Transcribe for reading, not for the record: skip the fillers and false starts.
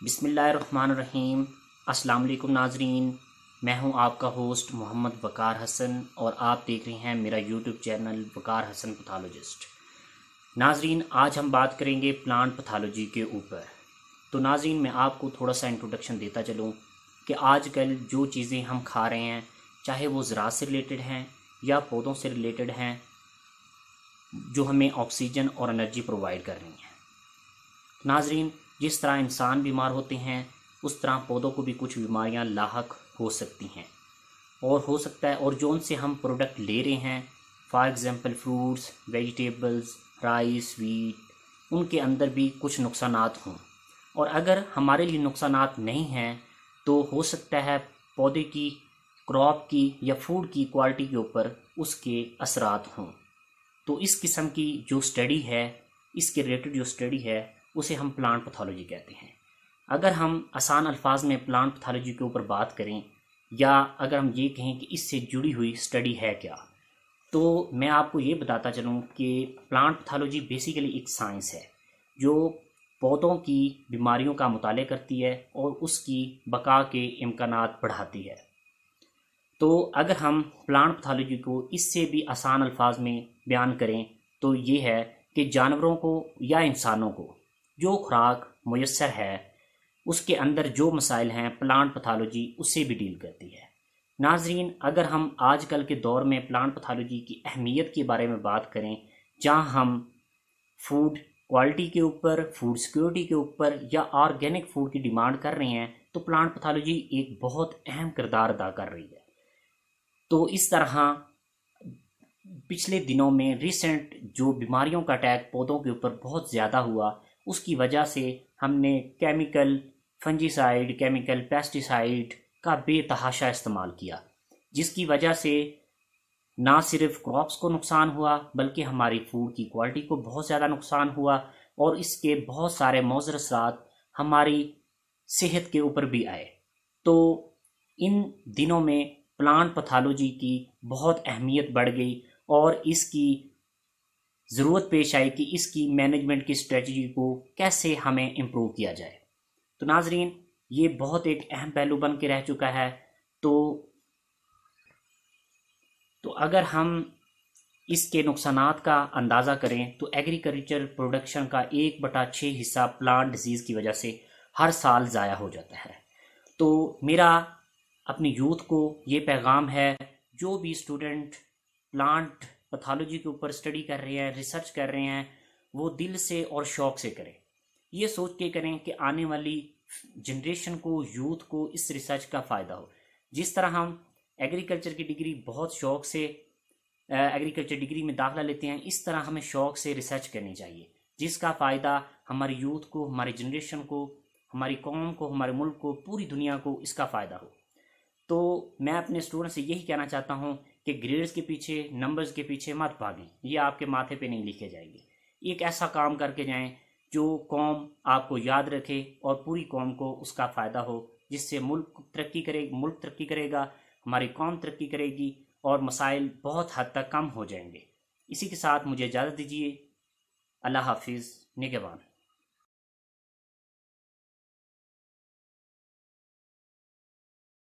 بسم اللہ الرحمن الرحیم۔ السلام علیکم ناظرین، میں ہوں آپ کا ہوسٹ محمد وقار حسن اور آپ دیکھ رہے ہیں میرا یوٹیوب چینل وقار حسن پیتھولوجسٹ۔ ناظرین، آج ہم بات کریں گے پلانٹ پیتھولوجی کے اوپر۔ تو ناظرین، میں آپ کو تھوڑا سا انٹروڈکشن دیتا چلوں کہ آج کل جو چیزیں ہم کھا رہے ہیں، چاہے وہ زراعت سے ریلیٹڈ ہیں یا پودوں سے ریلیٹڈ ہیں، جو ہمیں آکسیجن اور انرجی پرووائڈ کر رہی ہیں۔ ناظرین، جس طرح انسان بیمار ہوتے ہیں اس طرح پودوں کو بھی کچھ بیماریاں لاحق ہو سکتی ہیں اور ہو سکتا ہے، اور جو ان سے ہم پروڈکٹ لے رہے ہیں، for example fruits, vegetables, rice, wheat, ان کے اندر بھی کچھ نقصانات ہوں، اور اگر ہمارے لیے نقصانات نہیں ہیں تو ہو سکتا ہے پودے کی، کراپ کی یا فوڈ کی کوالٹی کے اوپر اس کے اثرات ہوں۔ تو اس قسم کی جو اسٹڈی ہے، اس کے ریلیٹڈ جو اسٹڈی ہے، اسے ہم پلانٹ پیتھولوجی کہتے ہیں۔ اگر ہم آسان الفاظ میں پلانٹ پیتھولوجی کے اوپر بات کریں، یا اگر ہم یہ کہیں کہ اس سے جڑی ہوئی اسٹڈی ہے کیا، تو میں آپ کو یہ بتاتا چلوں کہ پلانٹ پیتھولوجی بیسیکلی ایک سائنس ہے جو پودوں کی بیماریوں کا مطالعہ کرتی ہے اور اس کی بقا کے امکانات بڑھاتی ہے۔ تو اگر ہم پلانٹ پیتھولوجی کو اس سے بھی آسان الفاظ میں بیان کریں تو یہ ہے کہ جانوروں کو یا انسانوں کو جو خوراک میسر ہے، اس کے اندر جو مسائل ہیں، پلانٹ پیتھولوجی اس سے بھی ڈیل کرتی ہے۔ ناظرین، اگر ہم آج کل کے دور میں پلانٹ پیتھولوجی کی اہمیت کے بارے میں بات کریں، جہاں ہم فوڈ کوالٹی کے اوپر، فوڈ سیکیورٹی کے اوپر یا آرگینک فوڈ کی ڈیمانڈ کر رہے ہیں، تو پلانٹ پیتھولوجی ایک بہت اہم کردار ادا کر رہی ہے۔ تو اس طرح پچھلے دنوں میں ریسنٹ جو بیماریوں کا اٹیک پودوں کے اوپر بہت زیادہ ہوا، اس کی وجہ سے ہم نے کیمیکل فنجیسائیڈ، کیمیکل پیسٹیسائیڈ کا بے تحاشا استعمال کیا، جس کی وجہ سے نہ صرف کراپس کو نقصان ہوا بلکہ ہماری فوڈ کی کوالٹی کو بہت زیادہ نقصان ہوا، اور اس کے بہت سارے مضر اثرات ہماری صحت کے اوپر بھی آئے۔ تو ان دنوں میں پلانٹ پیتھولوجی کی بہت اہمیت بڑھ گئی اور اس کی ضرورت پیش آئی کہ اس کی مینجمنٹ کی اسٹریٹجی کو کیسے ہمیں امپروو کیا جائے۔ تو ناظرین، یہ بہت ایک اہم پہلو بن کے رہ چکا ہے۔ تو اگر ہم اس کے نقصانات کا اندازہ کریں تو ایگریکلچر پروڈکشن کا 1/6 حصہ پلانٹ ڈیزیز کی وجہ سے ہر سال ضائع ہو جاتا ہے۔ تو میرا اپنی یوتھ کو یہ پیغام ہے، جو بھی اسٹوڈنٹ پلانٹ پیتھولوجی کے اوپر اسٹڈی کر رہے ہیں، ریسرچ کر رہے ہیں، وہ دل سے اور شوق سے کریں، یہ سوچ کے کریں کہ آنے والی جنریشن کو، یوتھ کو اس ریسرچ کا فائدہ ہو۔ جس طرح ہم ایگریکلچر کی ڈگری بہت شوق سے ایگریکلچر ڈگری میں داخلہ لیتے ہیں، اس طرح ہمیں شوق سے ریسرچ کرنی چاہیے، جس کا فائدہ ہماری یوتھ کو، ہماری جنریشن کو، ہماری قوم کو، ہمارے ملک کو، پوری دنیا کو اس کا فائدہ ہو۔ تو میں اپنے اسٹوڈنٹ سے یہی کہنا چاہتا ہوں کہ گریڈز کے پیچھے، نمبرز کے پیچھے مت بھاگیں، یہ آپ کے ماتھے پہ نہیں لکھے جائیں گے۔ ایک ایسا کام کر کے جائیں جو قوم آپ کو یاد رکھے اور پوری قوم کو اس کا فائدہ ہو، جس سے ملک ترقی کرے گا، ہماری قوم ترقی کرے گی اور مسائل بہت حد تک کم ہو جائیں گے۔ اسی کے ساتھ مجھے اجازت دیجیے۔ اللہ حافظ، نگہبان۔